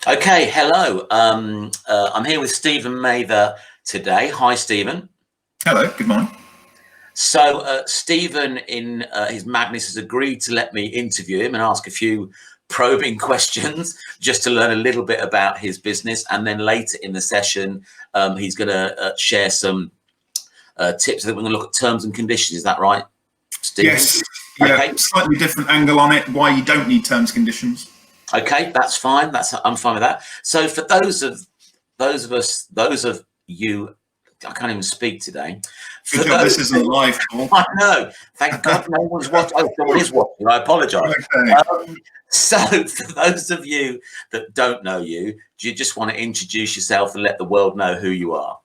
Okay, hello. I'm here with Stephen Mather today. Hi, Stephen. Hello, good morning. So Stephen, in his madness, has agreed to let me interview him and ask a few probing questions just to learn a little bit about his business. And then later in the session, he's going to share some tips. I think we're going to look at terms and conditions. Is that right, Stephen? Yes, yeah, Okay. Slightly different angle on it, why you don't need terms and conditions. Okay, that's fine. I'm fine with that. So for those of you, I can't even speak today. Good job, this isn't live, Paul. I know. Thank God no one's watching. Oh, someone is watching. I apologise. Okay. So for those of you that don't know you, do you just want to introduce yourself and let the world know who you are?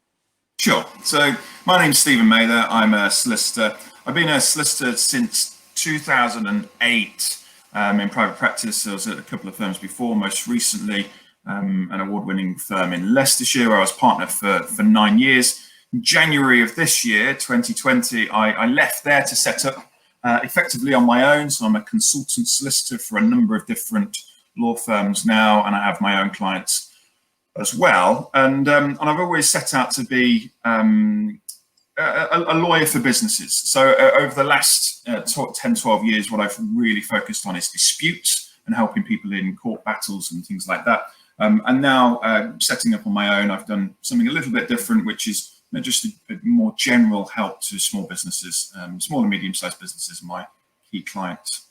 Sure. So my name's Stephen Mather. I'm a solicitor. I've been a solicitor since 2008 in private practice. I was at a couple of firms before, most recently an award-winning firm in Leicestershire where I was partner for 9 years. In January of this year, 2020, I left there to set up effectively on my own. So I'm a consultant solicitor for a number of different law firms now, and I have my own clients as well. And I've always set out to be a lawyer for businesses. So over the last 10, 12 years, what I've really focused on is disputes and helping people in court battles and things like that. And now setting up on my own, I've done something a little bit different, which is just a more general help to small businesses, small and medium-sized businesses, my key clients.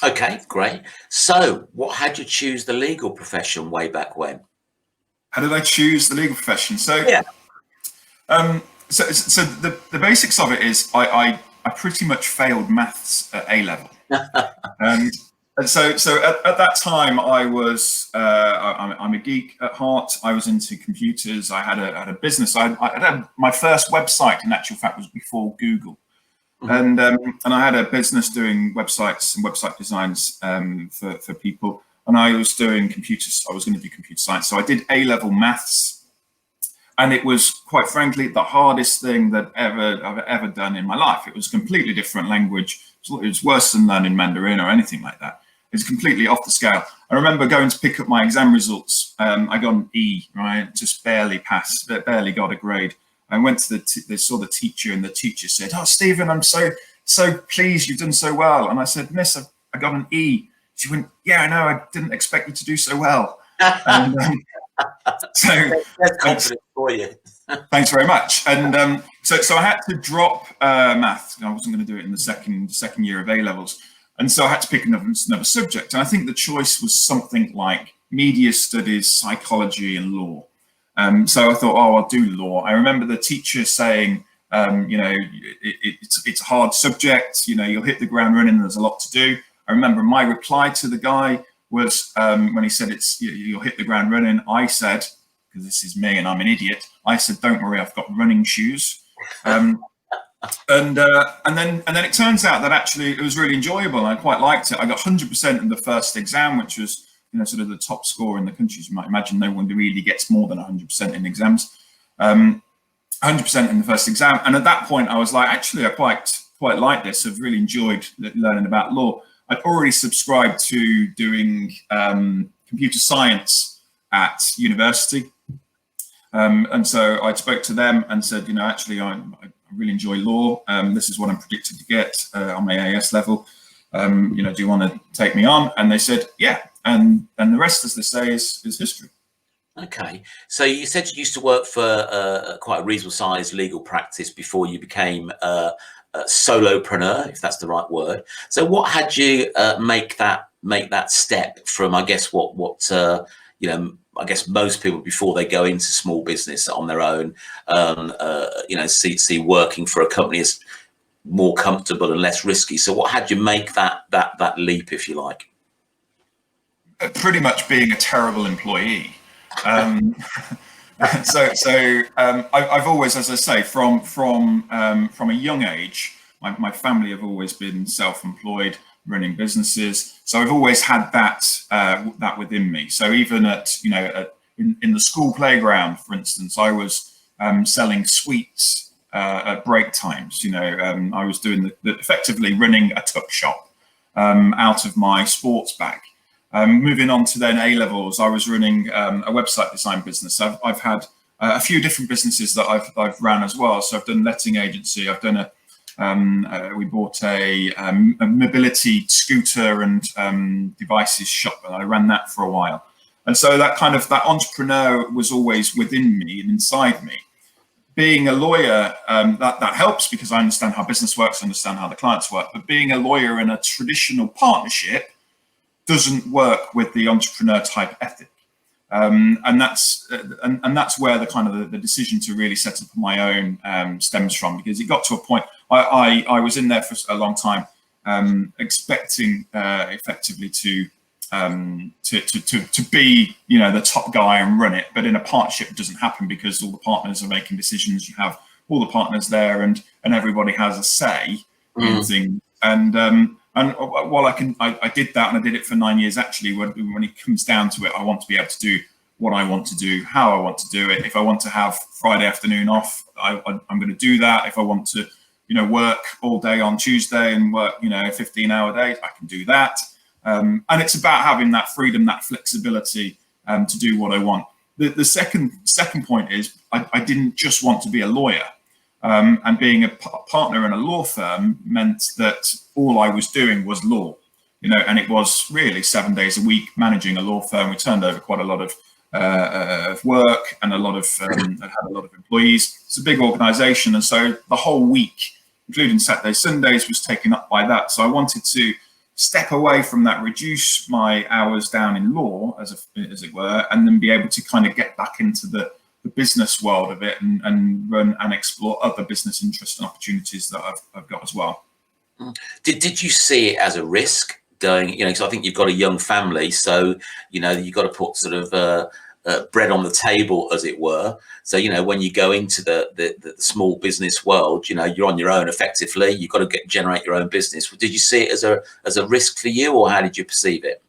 Okay, great. So what had you choose the legal profession way back when? How did I choose the legal profession? So, yeah. So the basics of it is I pretty much failed maths at A level. And so at that time I was I'm a geek at heart. I was into computers. I had a business. I had my first website, in actual fact, was before Google. Mm-hmm. And I had a business doing websites and website designs for people. And I was doing computers. I was going to do computer science. So I did A-level maths, and it was, quite frankly, the hardest thing that I've ever done in my life. It was a completely different language. It was worse than learning Mandarin or anything like that. It's completely off the scale. I remember going to pick up my exam results. I got an E, right? Just barely passed, barely got a grade. I went to they saw the teacher, and the teacher said, "Oh, Stephen, I'm so pleased you've done so well." And I said, "Miss, I got an E." She went, "Yeah, I know. I didn't expect you to do so well." And, so that's confidence for you. Thanks very much. And so I had to drop maths. I wasn't going to do it in the second year of A levels. And so I had to pick another subject. And I think the choice was something like media studies, psychology, and law. So I thought, oh, I'll do law. I remember the teacher saying, it's a hard subject. You'll hit the ground running. There's a lot to do. I remember my reply to the guy was when he said you'll hit the ground running. I said, because this is me and I'm an idiot, I said, "Don't worry, I've got running shoes." And then it turns out that actually it was really enjoyable and I quite liked it. I got 100% in the first exam, which was sort of the top score in the country. You might imagine no one really gets more than 100% in exams. 100% in the first exam, and at that point I was like, actually, I quite like this. I've really enjoyed learning about law. I'd already subscribed to doing computer science at university. And so I spoke to them and said, actually, I really enjoy law. This is what I'm predicted to get on my AS level. Do you want to take me on? And they said, yeah. And the rest, as they say, is history. Okay. So you said you used to work for quite a reasonable sized legal practice before you became a solopreneur, if that's the right word. So what had you make that step from, I guess, I guess most people before they go into small business on their own, see working for a company as more comfortable and less risky. So what had you make that leap, if you like? Pretty much being a terrible employee. I've always, as I say, from a young age, my family have always been self-employed, running businesses. So I've always had that within me. So even in the school playground, for instance, I was selling sweets at break times. I was doing effectively running a tuck shop out of my sports bag. Moving on to then A-levels, I was running a website design business. I've had a few different businesses that I've ran as well. So I've done letting agency. I've done we bought a mobility scooter and devices shop, and I ran that for a while. And so that entrepreneur was always within me and inside me. Being a lawyer, that helps because I understand how business works, understand how the clients work. But being a lawyer in a traditional partnership doesn't work with the entrepreneur type ethic, and that's where the decision to really set up my own stems from, because it got to a point I was in there for a long time, expecting effectively to be the top guy and run it, but in a partnership it doesn't happen because all the partners are making decisions. You have all the partners there, and everybody has a say in things. And while I did that, and I did it for 9 years. Actually, when it comes down to it, I want to be able to do what I want to do, how I want to do it. If I want to have Friday afternoon off, I'm going to do that. If I want to, work all day on Tuesday and work, 15-hour days, I can do that. And it's about having that freedom, that flexibility to do what I want. The second point is I didn't just want to be a lawyer. And being a partner in a law firm meant that all I was doing was law, and it was really 7 days a week managing a law firm. We turned over quite a lot of work and had a lot of employees. It's a big organization. And so the whole week, including Saturdays, Sundays, was taken up by that. So I wanted to step away from that, reduce my hours down in law, as it were, and then be able to kind of get back into the business world of it and run and explore other business interests and opportunities that I've got as well. Did you see it as a risk going, because I think you've got a young family, so, you've got to put sort of bread on the table, as it were. So, when you go into the small business world, you're on your own effectively. You've got to generate your own business. Did you see it as a risk for you, or how did you perceive it?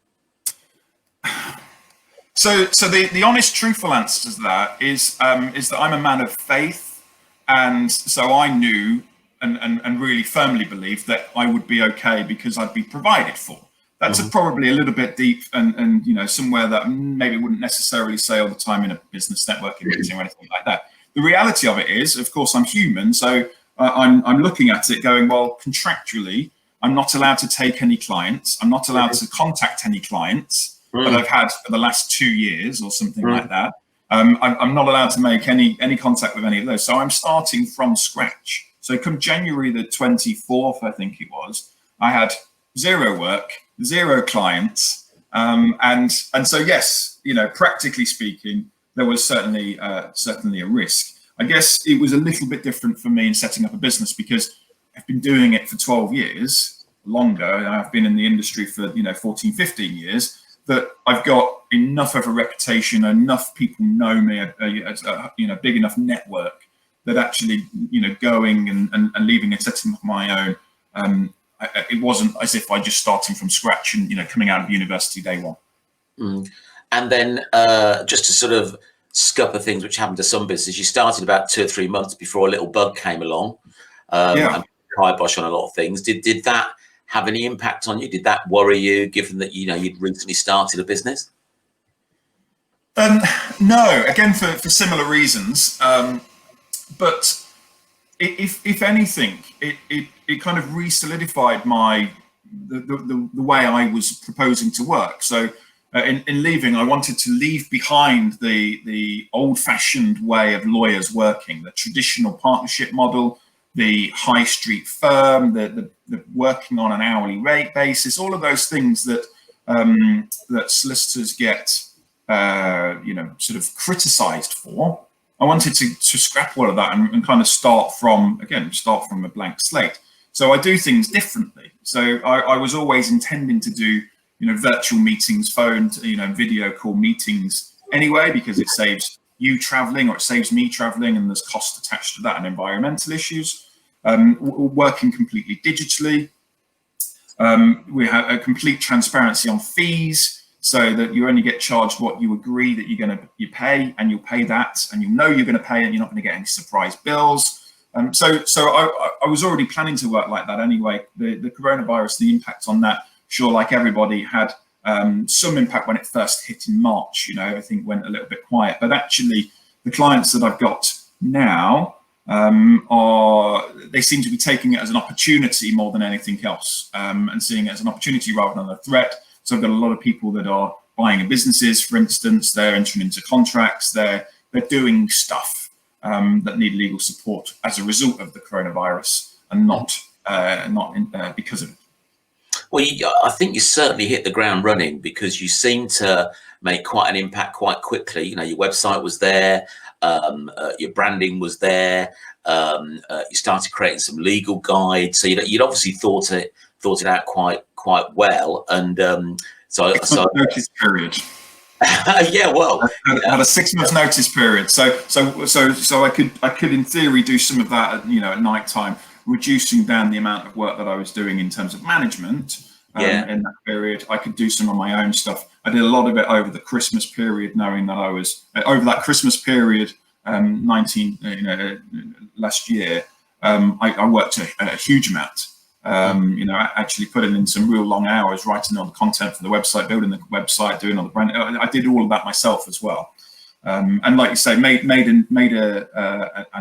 So the honest, truthful answer to that is that I'm a man of faith, and so I knew and really firmly believed that I would be okay because I'd be provided for. That's probably a little bit deep and somewhere that maybe wouldn't necessarily say all the time in a business networking meeting or anything like that. The reality of it is, of course, I'm human, so I'm looking at it going, well, contractually, I'm not allowed to take any clients. I'm not allowed to contact any clients that I've had for the last 2 years or something like that. I'm not allowed to make any contact with any of those. So I'm starting from scratch. So come January the 24th, I think it was, I had 0 work, 0 clients. And so, yes, practically speaking, there was certainly a risk. I guess it was a little bit different for me in setting up a business because I've been doing it for 12 years, longer. And I've been in the industry for, 14, 15 years. That I've got enough of a reputation, enough people know me, a big enough network that actually, going and leaving and setting up my own, it wasn't as if I just starting from scratch and, coming out of university day one. And then just to sort of scupper things which happened to some businesses, you started about 2 or 3 months before a little bug came along and kibosh on a lot of things. Did that have any impact on you? Did that worry you, given that you'd recently started a business? No, again for similar reasons. But if anything, it kind of re-solidified the way I was proposing to work. So in leaving, I wanted to leave behind the old-fashioned way of lawyers working, the traditional partnership model, the high street firm, the working on an hourly rate basis, all of those things that solicitors get, sort of criticized for. I wanted to scrap all of that and kind of start from a blank slate. So I do things differently. So I was always intending to do, virtual meetings, phone, video call meetings anyway, because it saves you traveling or it saves me traveling, and there's cost attached to that and environmental issues. Working completely digitally. We have a complete transparency on fees, so that you only get charged what you agree that you pay, and you'll pay that, and you're going to pay, and you're not going to get any surprise bills. So I was already planning to work like that anyway. The coronavirus, the impact on that, sure, like everybody, had some impact when it first hit in March. Everything went a little bit quiet, but actually the clients that I've got now they seem to be taking it as an opportunity more than anything else, and seeing it as an opportunity rather than a threat. So I've got a lot of people that are buying businesses, for instance. They're entering into contracts. They're doing stuff that need legal support as a result of the coronavirus, and not because of it. Well, I think you certainly hit the ground running, because you seem to make quite an impact quite quickly. Your website was there, your branding was there, you started creating some legal guides. So you'd obviously thought it out quite well. And so notice period. Yeah, well, I had a 6 months notice period. So I could in theory do some of that at night time, reducing down the amount of work that I was doing in terms of management. In that period, I could do some of my own stuff. I did a lot of it over the Christmas period, knowing that I was over that Christmas period, last year. I worked a huge amount. Actually putting in some real long hours, writing all the content for the website, building the website, doing all the brand. I did all of that myself as well. And like you say, made an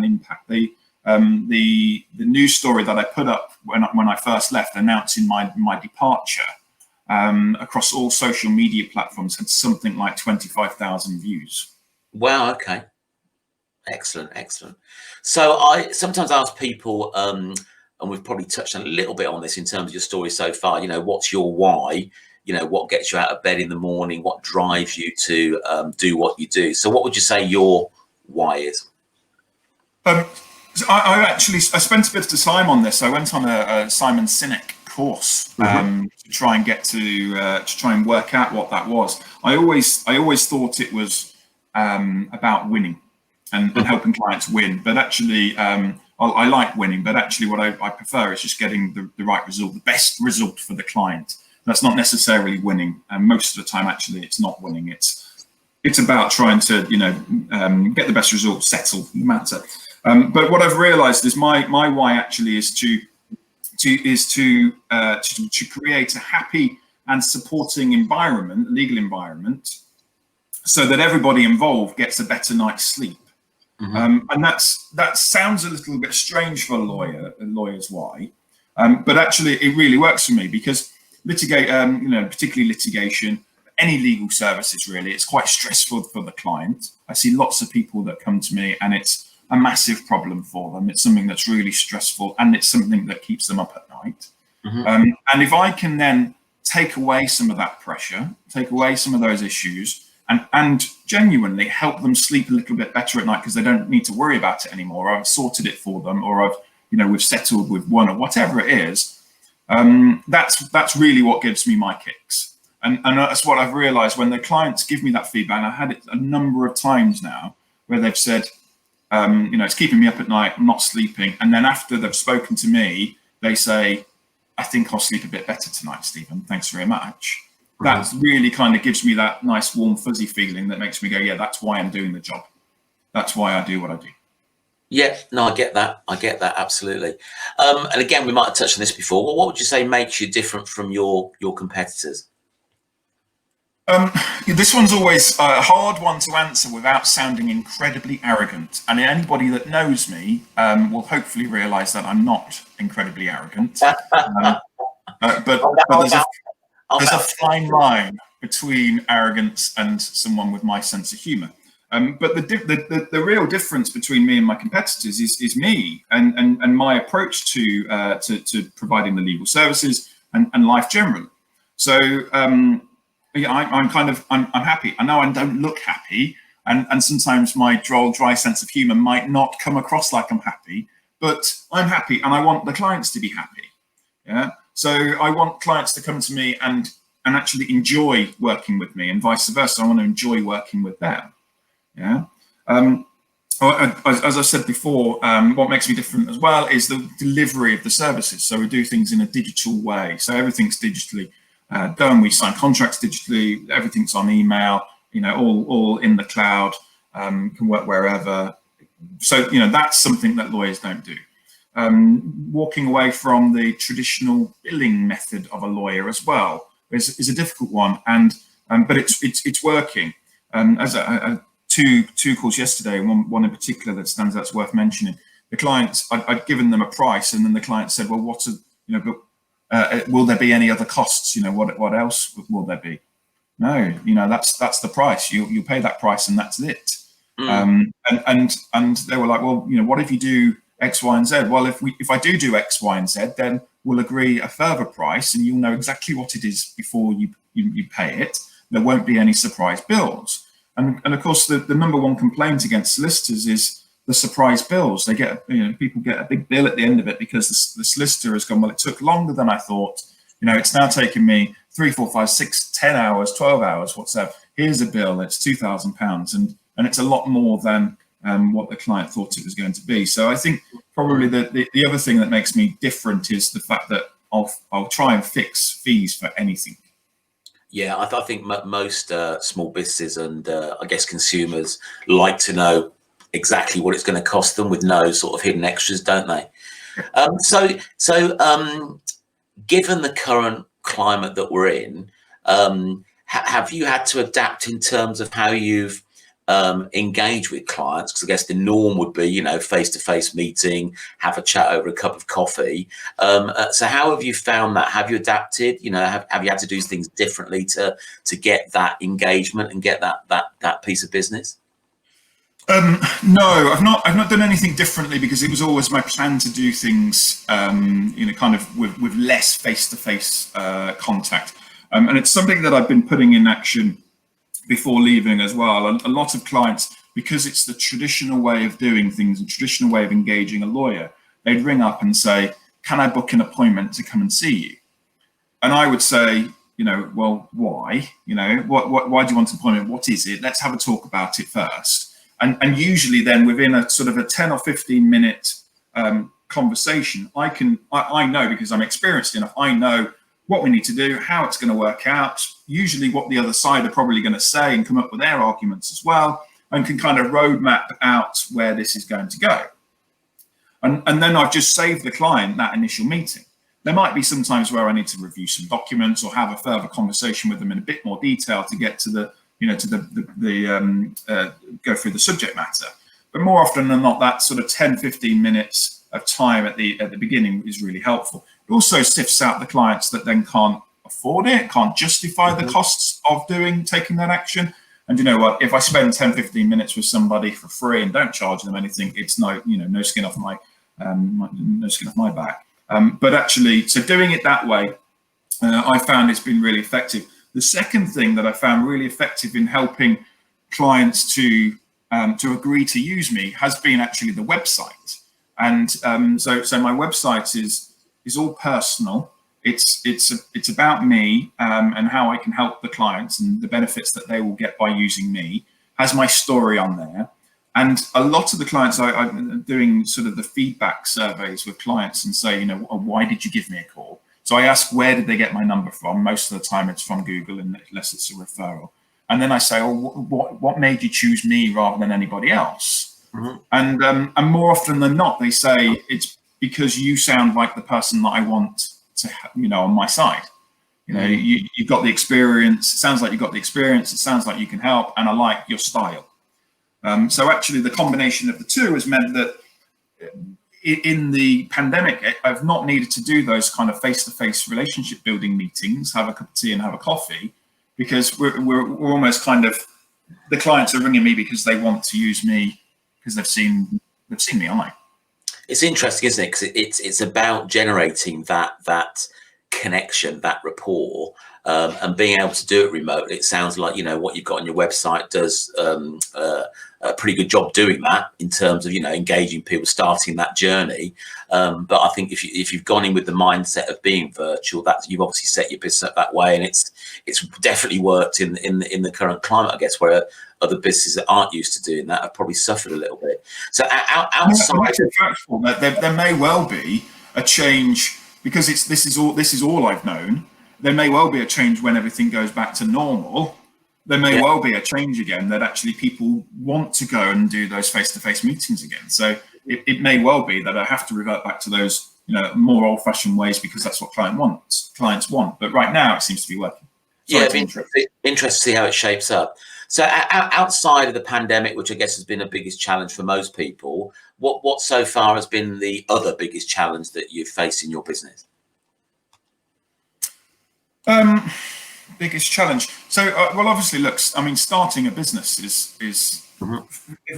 impact. The news story that I put up when I first left, announcing my departure, across all social media platforms, had something like 25,000 views. Wow. Okay. Excellent. So I sometimes ask people, and we've probably touched on a little bit on this in terms of your story so far. What's your why? What gets you out of bed in the morning? What drives you to do what you do? So what would you say your why is? So I spent a bit of time on this. I went on a Simon Sinek course to try and get to try and work out what that was. I always thought it was about winning and helping clients win. But actually, I like winning. But actually, what I prefer is just getting the right result, the best result for the client. That's not necessarily winning, and most of the time, actually, it's not winning. It's about trying to get the best result, settle the matter. But what I've realised is my why actually is to create a happy and supporting environment, legal environment, so that everybody involved gets a better night's sleep. And that sounds a little bit strange for a lawyer's why, but actually it really works for me, because particularly litigation, any legal services really, it's quite stressful for the client. I see lots of people that come to me and it's a massive problem for them. It's something that's really stressful, and it's something that keeps them up at night. And if I can then take away some of that pressure, take away some of those issues, and genuinely help them sleep a little bit better at night, because they don't need to worry about it anymore. I've sorted it for them, or we've settled with one, or whatever it is. That's really what gives me my kicks. And that's what I've realized when the clients give me that feedback. And I've had it a number of times now where they've said, it's keeping me up at night, I'm not sleeping. And then after they've spoken to me, they say, I think I'll sleep a bit better tonight, Stephen. Thanks very much. That really kind of gives me that nice, warm, fuzzy feeling that makes me go, yeah, that's why I'm doing the job. That's why I do what I do. Yeah, no, I get that. Absolutely. And again, we might have touched on this before. Well, what would you say makes you different from your competitors? This one's always a hard one to answer without sounding incredibly arrogant. And anybody that knows me will hopefully realise that I'm not incredibly arrogant. But there's a fine line between arrogance and someone with my sense of humour. But the real difference between me and my competitors is me and my approach to providing the legal services and life generally. So I'm happy. I know I don't look happy, and sometimes my droll, dry sense of humour might not come across like I'm happy, but I'm happy, and I want the clients to be happy. Yeah. So I want clients to come to me and actually enjoy working with me, and vice versa. I want to enjoy working with them. Yeah. As I said before, what makes me different as well is the delivery of the services. So we do things in a digital way. So everything's digitally done. We sign contracts digitally. Everything's on email. All in the cloud. Can work wherever. So that's something that lawyers don't do. Walking away from the traditional billing method of a lawyer as well. is a difficult one, and but it's working. As two calls yesterday, and one in particular that stands out, that's worth mentioning. The clients, I'd given them a price, and then the client said, "Well, will there be any other costs? What else will there be?" No, that's the price. You pay that price, and that's it. And they were like, "Well, what if you do X, Y, and Z?" Well, if I do X, Y, and Z, then we'll agree a further price, and you'll know exactly what it is before you pay it. There won't be any surprise bills. And of course, the number one complaint against solicitors is the surprise bills. They get, people get a big bill at the end of it because the solicitor has gone, "Well, it took longer than I thought. It's now taken me 3, 4, 5, 6, 10 hours, 12 hours, whatsoever. Here's a bill. It's £2,000, and it's a lot more than what the client thought it was going to be." So I think probably the other thing that makes me different is the fact that I'll try and fix fees for anything. Yeah, I think most small businesses and I guess consumers like to know exactly what it's going to cost them with no sort of hidden extras, don't they? So given the current climate that we're in, have you had to adapt in terms of how you've engage with clients? Because I guess the norm would be, face-to-face meeting, have a chat over a cup of coffee. So how have you found that? Have you adapted? Have you had to do things differently to get that engagement and get that piece of business? No, I've not done anything differently, because it was always my plan to do things, kind of with less face-to-face contact, and it's something that I've been putting in action before leaving as well. A lot of clients, because it's the traditional way of doing things, the traditional way of engaging a lawyer, they'd ring up and say, "Can I book an appointment to come and see you?" And I would say, well, why? Why do you want an appointment? What is it? Let's have a talk about it first. And usually then within a sort of a 10 or 15 minute conversation, I know, because I'm experienced enough, I know what we need to do, how it's going to work out, usually what the other side are probably going to say, and come up with their arguments as well, and can kind of roadmap out where this is going to go. And then I've just saved the client that initial meeting. There might be some times where I need to review some documents or have a further conversation with them in a bit more detail to get to go through the subject matter. But more often than not, that sort of 10, 15 minutes of time at the beginning is really helpful. It also sifts out the clients that then can't afford it, can't justify the costs of taking that action. And you know what, if I spend 10, 15 minutes with somebody for free and don't charge them anything, it's no skin off my back. But actually, so doing it that way, I found it's been really effective. The second thing that I found really effective in helping clients to agree to use me has been actually the website. And so my website is all personal. It's about me and how I can help the clients and the benefits that they will get by using me. Has my story on there. And a lot of the clients, I'm doing sort of the feedback surveys with clients and say, why did you give me a call? So I ask, where did they get my number from? Most of the time it's from Google, unless it's a referral. And then I say, what made you choose me rather than anybody else? Mm-hmm. And more often than not, they say, it's because you sound like the person that I want to, on my side. You've got the experience. It sounds like you've got the experience. It sounds like you can help, and I like your style. So actually, the combination of the two has meant that in the pandemic, I've not needed to do those kind of face-to-face relationship building meetings, have a cup of tea and have a coffee, because we're almost kind of, the clients are ringing me because they want to use me because they've seen me online. It's interesting, isn't it? Because it's about generating that connection, that rapport, and being able to do it remotely. It sounds like what you've got on your website does a pretty good job doing that in terms of engaging people, starting that journey. But I think if you've gone in with the mindset of being virtual, that you've obviously set your business up that way, and it's definitely worked in the current climate, I guess, where other businesses that aren't used to doing that have probably suffered a little bit. So outside, I'm actually factual that there may well be a change, because this is all I've known. There may well be a change when everything goes back to normal. There may well be a change again that actually people want to go and do those face-to-face meetings again. So it may well be that I have to revert back to those more old-fashioned ways because that's what clients want. But right now it seems to be working. Sorry, Yeah, interesting to see how it shapes up. So outside of the pandemic, which I guess has been the biggest challenge for most people, what so far has been the other biggest challenge that you've faced in your business? Biggest challenge. So, well, obviously, look, I mean, starting a business is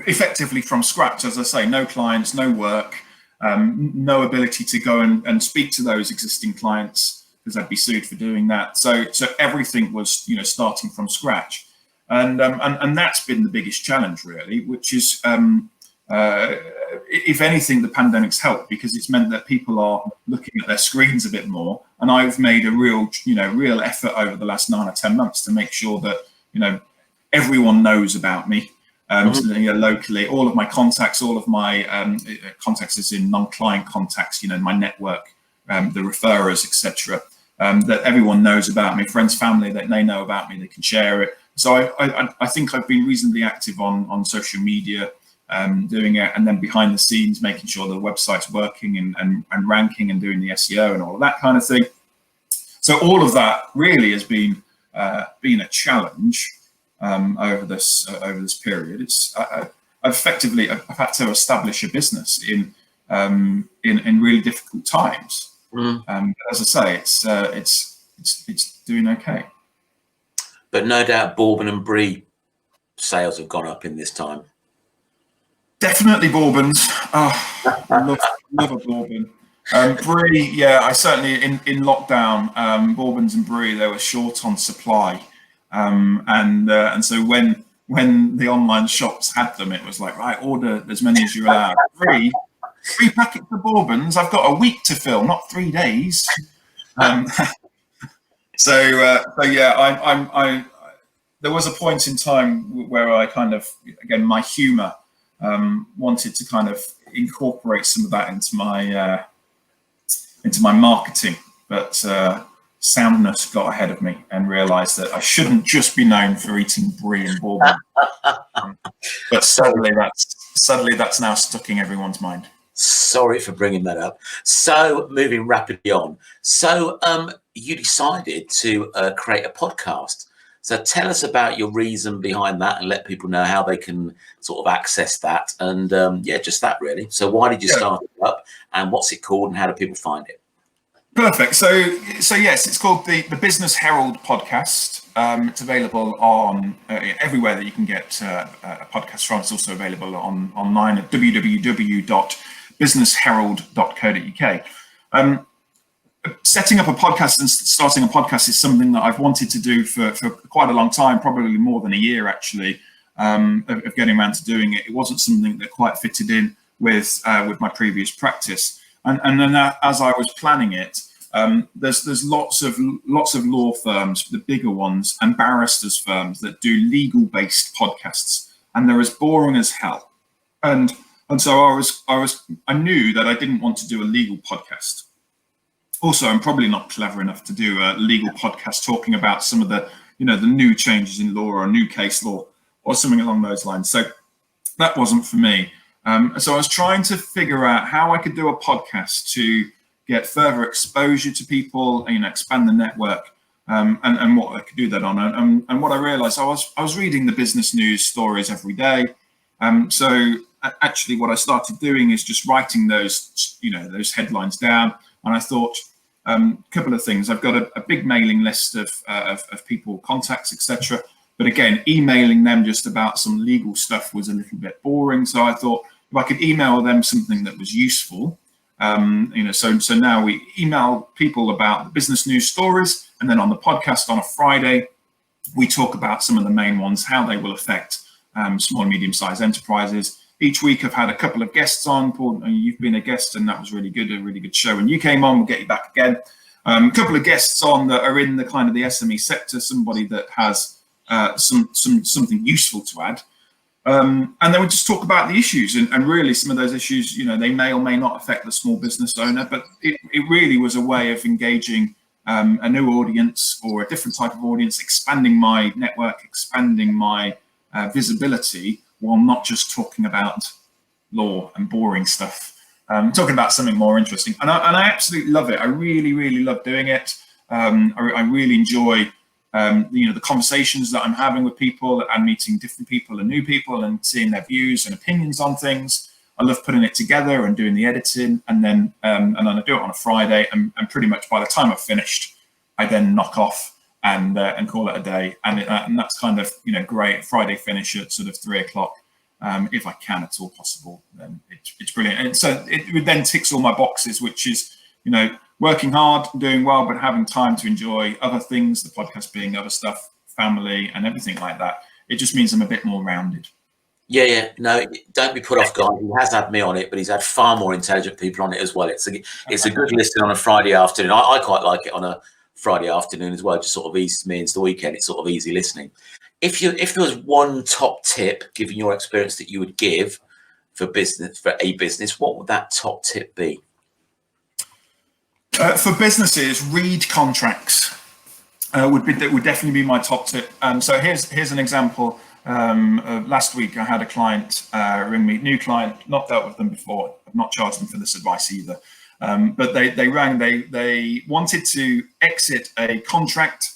effectively from scratch. As I say, no clients, no work, no ability to go and speak to those existing clients because I'd be sued for doing that. So everything was, starting from scratch, and that's been the biggest challenge, really. Which is, if anything, the pandemic's helped because it's meant that people are looking at their screens a bit more. And I've made a real effort over the last 9 or 10 months to make sure that, everyone knows about me. Locally, all of my contacts, all of my contacts as in non-client contacts, my network, the referrers, etc. That everyone knows about me, friends, family, that they know about me, they can share it. So I think I've been reasonably active on social media, doing it, and then behind the scenes, making sure the website's working and ranking and doing the SEO and all of that kind of thing. So all of that really has been a challenge over this period. I've had to establish a business in really difficult times. As I say, it's doing okay. But no doubt, Bourbon and Brie sales have gone up in this time. Definitely bourbons. Oh, love a bourbon. Brie, yeah, I certainly in lockdown, bourbons and Brie, they were short on supply, and so when the online shops had them, it was like, right, order as many as you're allowed. Three packets of bourbons. I've got a week to fill, not 3 days. So yeah, I there was a point in time where I kind of, again, my humour. Wanted to kind of incorporate some of that into my marketing, but soundness got ahead of me and realised that I shouldn't just be known for eating Brie and bourbon. But suddenly that's now stuck in everyone's mind. Sorry for bringing that up. So moving rapidly on. So you decided to create a podcast. So tell us about your reason behind that and let people know how they can sort of access that. And just that really. So why did you start it up and what's it called and how do people find it? Perfect. So yes, it's called the Business Herald podcast. It's available on everywhere that you can get a podcast from. It's also available online at www.businessherald.co.uk. Setting up a podcast and starting a podcast is something that I've wanted to do for quite a long time, probably more than a year actually, of getting around to doing it. It wasn't something that quite fitted in with my previous practice, and then as I was planning it, there's lots of law firms, the bigger ones, and barristers firms that do legal-based podcasts, and they're as boring as hell. And so I knew that I didn't want to do a legal podcast. Also, I'm probably not clever enough to do a legal podcast talking about some of the new changes in law or new case law or something along those lines. So that wasn't for me. So I was trying to figure out how I could do a podcast to get further exposure to people, expand the network, and what I could do that on. And what I realized, I was reading the business news stories every day. So actually what I started doing is just writing those headlines down. And I thought, a couple of things. I've got a big mailing list of people, contacts, etc. But again, emailing them just about some legal stuff was a little bit boring. So I thought if I could email them something that was useful, so now we email people about the business news stories, and then on the podcast on a Friday, we talk about some of the main ones, how they will affect small and medium-sized enterprises. Each week I've had a couple of guests on. Paul, you've been a guest and that was really good, a really good show. And you came on, we'll get you back again. A couple of guests on that are in the kind of the SME sector, somebody that has something useful to add. And then we just talk about the issues and really some of those issues, they may or may not affect the small business owner, but it really was a way of engaging a new audience or a different type of audience, expanding my network, expanding my visibility, while not just talking about law and boring stuff talking about something more interesting. And I absolutely love it. I really, really love doing it. I really enjoy, the conversations that I'm having with people and meeting different people and new people and seeing their views and opinions on things. I love putting it together and doing the editing, and then I do it on a Friday, and pretty much by the time I've finished, I then knock off and call it a day. And that's kind of, great. Friday finish at sort of 3 o'clock. If I can at all possible, then it's brilliant. And so it then ticks all my boxes, which is, working hard, doing well, but having time to enjoy other things, the podcast being other stuff, family and everything like that. It just means I'm a bit more rounded. Yeah. No, don't be put off, guys. He has had me on it, but he's had far more intelligent people on it as well. It's a good listen on a Friday afternoon. I quite like it on a Friday afternoon as well. Just sort of eases me into the weekend. It's sort of easy listening. If there was one top tip, given your experience, that you would give for a business, what would that top tip be? For businesses, read contracts. Would definitely be my top tip. So here's an example. Last week I had a client ring me, new client, not dealt with them before. I've not charged them for this advice either. But they rang. They wanted to exit a contract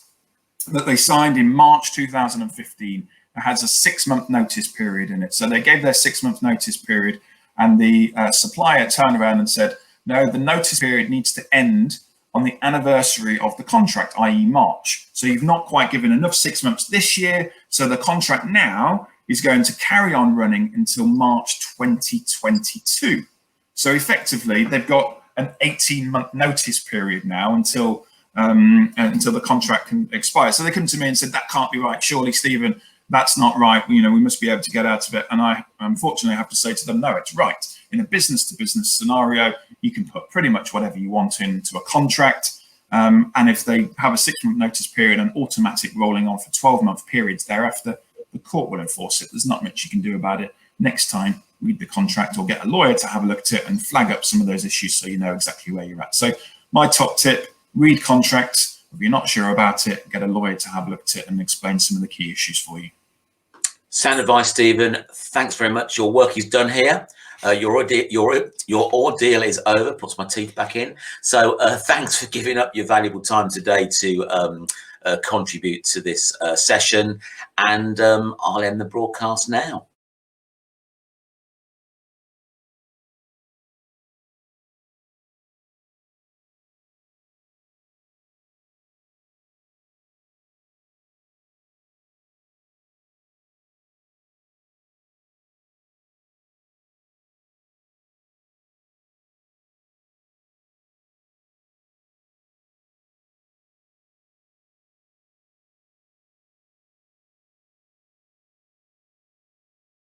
that they signed in March 2015. It has a 6-month notice period in it. So they gave their 6-month notice period, and the supplier turned around and said, no, the notice period needs to end on the anniversary of the contract, i.e. March. So you've not quite given enough 6 months this year. So the contract now is going to carry on running until March 2022. So effectively, they've got an 18-month notice period now until the contract can expire. So they come to me and said, that can't be right. Surely, Stephen, that's not right. We must be able to get out of it. And I unfortunately have to say to them, no, it's right. In a business-to-business scenario, you can put pretty much whatever you want into a contract. And if they have a 6-month notice period and automatic rolling on for 12-month periods thereafter, the court will enforce it. There's not much you can do about it. Next time, read the contract or get a lawyer to have a look at it and flag up some of those issues so you know exactly where you're at. So my top tip, read contracts. If you're not sure about it, get a lawyer to have a look at it and explain some of the key issues for you. Sound advice, Stephen. Thanks very much. Your work is done here. Your ordeal is over. Puts my teeth back in. So thanks for giving up your valuable time today to contribute to this session. And I'll end the broadcast now.